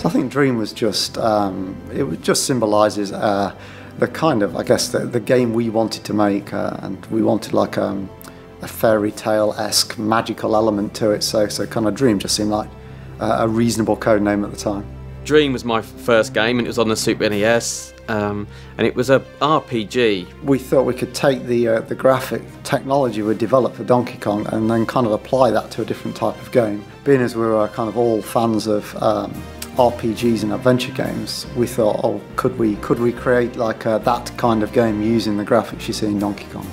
I think Dream was just, it just symbolises the kind of, I guess, the game we wanted to make, and we wanted like a fairy tale-esque magical element to it, so kind of Dream just seemed like a reasonable code name at the time. Dream was my first game, and it was on the Super NES, and it was a RPG. We thought we could take the graphic technology we developed for Donkey Kong and then kind of apply that to a different type of game. Being as we were kind of all fans of RPGs and adventure games, we thought, oh, could we create like that kind of game using the graphics you see in Donkey Kong?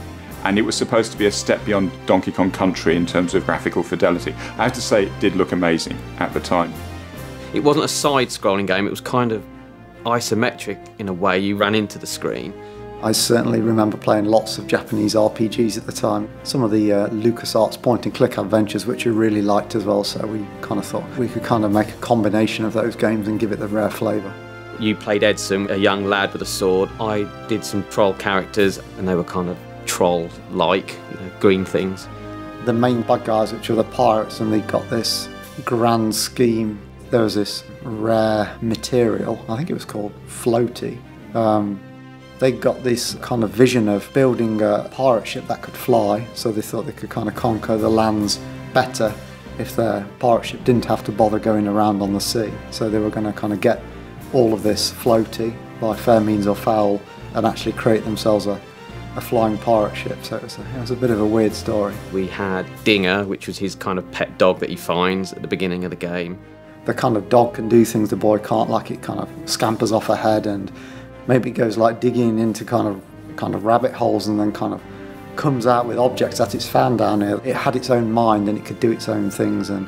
And it was supposed to be a step beyond Donkey Kong Country in terms of graphical fidelity. I have to say, it did look amazing at the time. It wasn't a side-scrolling game, it was kind of isometric in a way. You ran into the screen. I certainly remember playing lots of Japanese RPGs at the time. Some of the LucasArts point-and-click adventures, which I really liked as well, so we kind of thought we could kind of make a combination of those games and give it the rare flavour. You played Edson, a young lad with a sword. I did some troll characters, and they were kind of troll-like, green things. The main bad guys, which were the pirates, and they got this grand scheme. There was this rare material, I think it was called floaty. They got this kind of vision of building a pirate ship that could fly, so they thought they could kind of conquer the lands better if their pirate ship didn't have to bother going around on the sea. So they were going to kind of get all of this floaty by fair means or foul and actually create themselves a flying pirate ship. So it was a bit of a weird story. We had Dinger, which was his kind of pet dog that he finds at the beginning of the game. The kind of dog can do things the boy can't, like it kind of scampers off ahead and maybe goes like digging into kind of rabbit holes and then kind of comes out with objects that it's found down here. It had its own mind and it could do its own things, and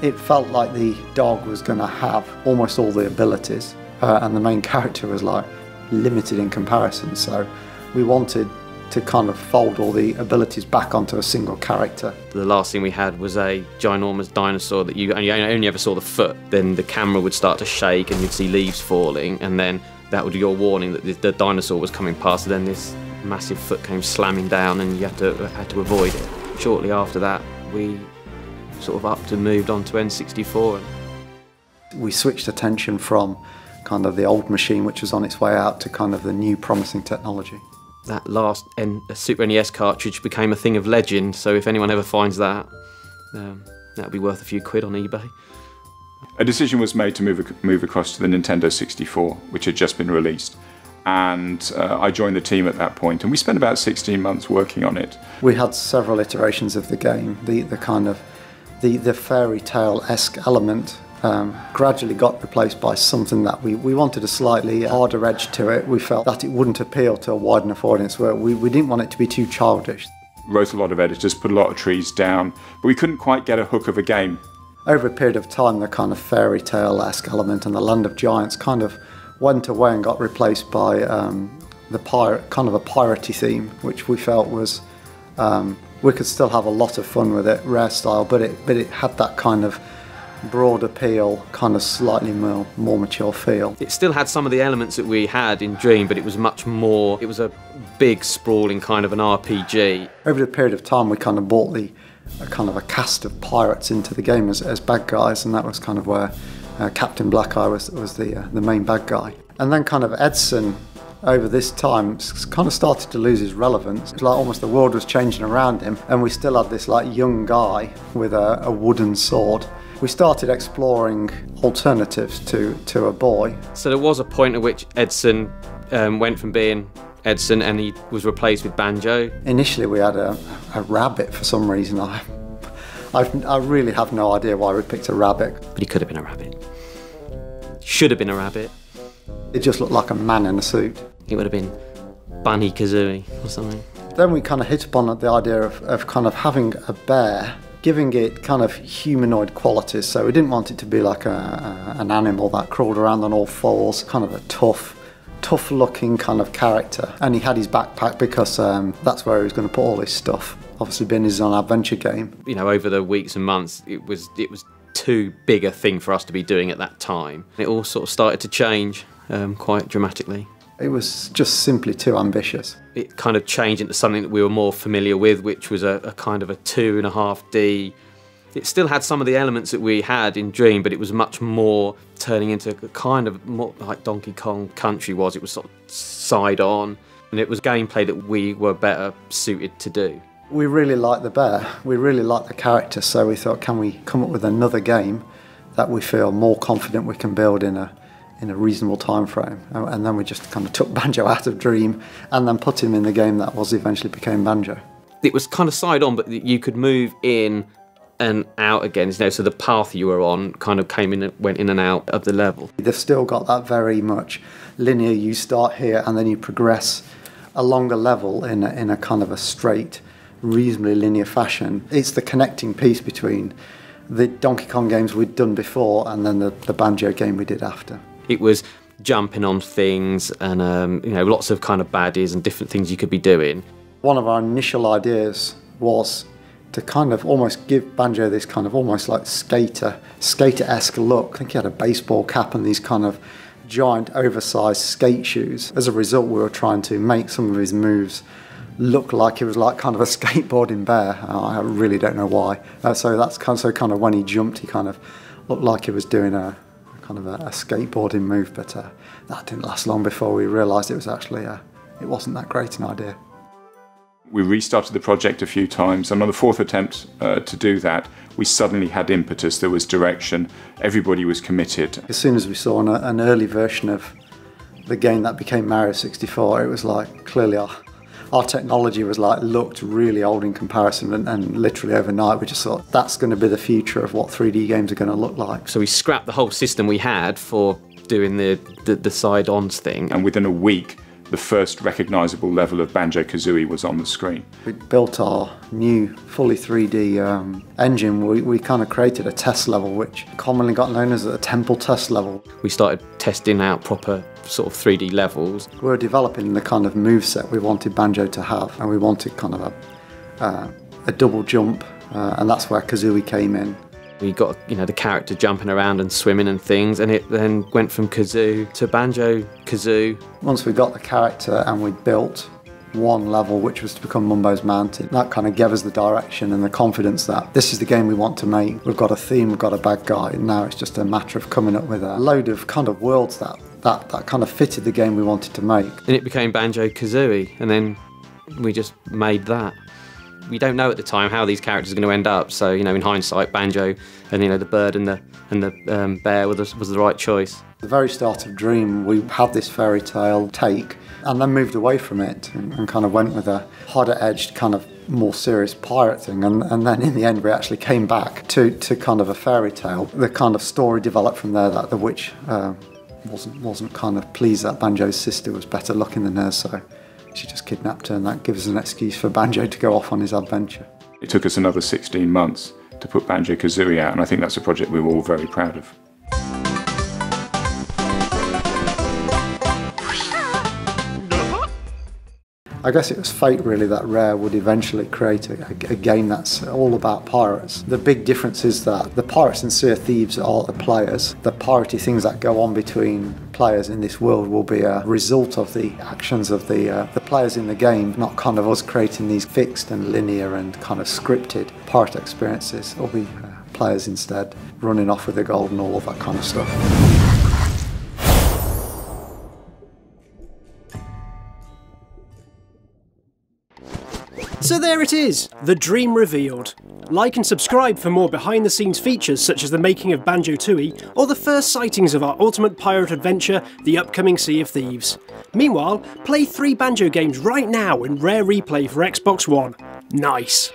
it felt like the dog was going to have almost all the abilities, and the main character was like limited in comparison, so we wanted to kind of fold all the abilities back onto a single character. The last thing we had was a ginormous dinosaur that you only ever saw the foot. Then the camera would start to shake and you'd see leaves falling, and then that would be your warning that the dinosaur was coming past, and then this massive foot came slamming down and you had to avoid it. Shortly after that, we sort of upped and moved on to N64. We switched attention from kind of the old machine, which was on its way out, to kind of the new promising technology. That last Super NES cartridge became a thing of legend, so if anyone ever finds that, that'll be worth a few quid on eBay. A decision was made to move across to the Nintendo 64, which had just been released, and I joined the team at that point, and we spent about 16 months working on it. We had several iterations of the game. The kind of the fairy tale-esque element gradually got replaced by something that we wanted a slightly harder edge to it. We felt that it wouldn't appeal to a wide enough audience, where we didn't want it to be too childish. Wrote a lot of editors, put a lot of trees down, but we couldn't quite get a hook of a game. Over a period of time, the kind of fairy tale-esque element and the Land of Giants kind of went away and got replaced by the pirate, kind of a piratey theme, which we felt was, we could still have a lot of fun with it, Rare style, but it had that kind of broad appeal, kind of slightly more mature feel. It still had some of the elements that we had in Dream, but it was much more, it was a big, sprawling kind of an RPG. Over the period of time, we kind of brought a kind of a cast of pirates into the game as bad guys, and that was kind of where Captain Black Eye was the main bad guy. And then kind of Edson, over this time, kind of started to lose his relevance. It's like almost the world was changing around him, and we still had this like young guy with a wooden sword. We started exploring alternatives to a boy. So there was a point at which Edson went from being Edson and he was replaced with Banjo. Initially we had a rabbit for some reason. I really have no idea why we picked a rabbit. But he could have been a rabbit. Should have been a rabbit. It just looked like a man in a suit. It would have been Bunny Kazooie or something. Then we kind of hit upon the idea of kind of having a bear, giving it kind of humanoid qualities. So we didn't want it to be like an animal that crawled around on all fours, kind of a tough looking kind of character. And he had his backpack because that's where he was going to put all his stuff. Obviously being his own adventure game. You know, over the weeks and months, it was too big a thing for us to be doing at that time. It all sort of started to change quite dramatically. It was just simply too ambitious. It kind of changed into something that we were more familiar with, which was a kind of a 2.5D It still had some of the elements that we had in Dream, but it was much more turning into kind of more like Donkey Kong Country was. It was sort of side on, and it was gameplay that we were better suited to do. We really liked the bear, we really liked the character, so we thought, can we come up with another game that we feel more confident we can build in a reasonable time frame? And then we just kind of took Banjo out of Dream and then put him in the game that eventually became Banjo. It was kind of side on, but you could move in and out again, so the path you were on kind of went in and out of the level. They've still got that very much linear, you start here and then you progress along the level in a kind of a straight, reasonably linear fashion. It's the connecting piece between the Donkey Kong games we'd done before and then the Banjo game we did after. It was jumping on things and lots of kind of baddies and different things you could be doing. One of our initial ideas was to kind of almost give Banjo this kind of almost like skater-esque look. I think he had a baseball cap and these kind of giant oversized skate shoes. As a result, we were trying to make some of his moves look like it was like kind of a skateboarding bear. I really don't know why. So that's kind of when he jumped, he kind of looked like he was doing a kind of a skateboarding move, but that didn't last long before we realised it was actually it wasn't that great an idea. We restarted the project a few times, and on the fourth attempt to do that, we suddenly had impetus, there was direction, everybody was committed. As soon as we saw an early version of the game that became Mario 64, it was like clearly our technology was looked really old in comparison, and literally overnight we just thought that's going to be the future of what 3D games are going to look like. So we scrapped the whole system we had for doing the side-ons thing. And within a week, the first recognisable level of Banjo-Kazooie was on the screen. We built our new fully 3D engine. We kind of created a test level which commonly got known as a temple test level. We started testing out proper sort of 3D levels. We were developing the kind of moveset we wanted Banjo to have, and we wanted kind of a double jump, and that's where Kazooie came in. We got the character jumping around and swimming and things, and it then went from Kazoo to Banjo-Kazoo. Once we got the character and we built one level, which was to become Mumbo's Mountain, that kind of gave us the direction and the confidence that this is the game we want to make. We've got a theme, we've got a bad guy, and now it's just a matter of coming up with a load of kind of worlds that kind of fitted the game we wanted to make. And it became Banjo-Kazooie, and then we just made that. We don't know at the time how these characters are going to end up, so in hindsight, Banjo and the bird and the bear was the right choice. At the very start of Dream, we had this fairy tale take, and then moved away from it and kind of went with a harder-edged, kind of more serious pirate thing, and then in the end we actually came back to kind of a fairy tale. The kind of story developed from there that the witch wasn't kind of pleased that Banjo's sister was better looking than her, so she just kidnapped her, and that gives us an excuse for Banjo to go off on his adventure. It took us another 16 months to put Banjo-Kazooie out, and I think that's a project we were all very proud of. I guess it was fate really that Rare would eventually create a game that's all about pirates. The big difference is that the pirates in Sea of Thieves are the players. The piratey things that go on between players in this world will be a result of the actions of the players in the game, not kind of us creating these fixed and linear and kind of scripted pirate experiences. It'll be players instead running off with the gold and all of that kind of stuff. So there it is, the dream revealed. Like and subscribe for more behind-the-scenes features such as the making of Banjo-Tooie or the first sightings of our ultimate pirate adventure, the upcoming Sea of Thieves. Meanwhile, play 3 Banjo games right now in Rare Replay for Xbox One. Nice!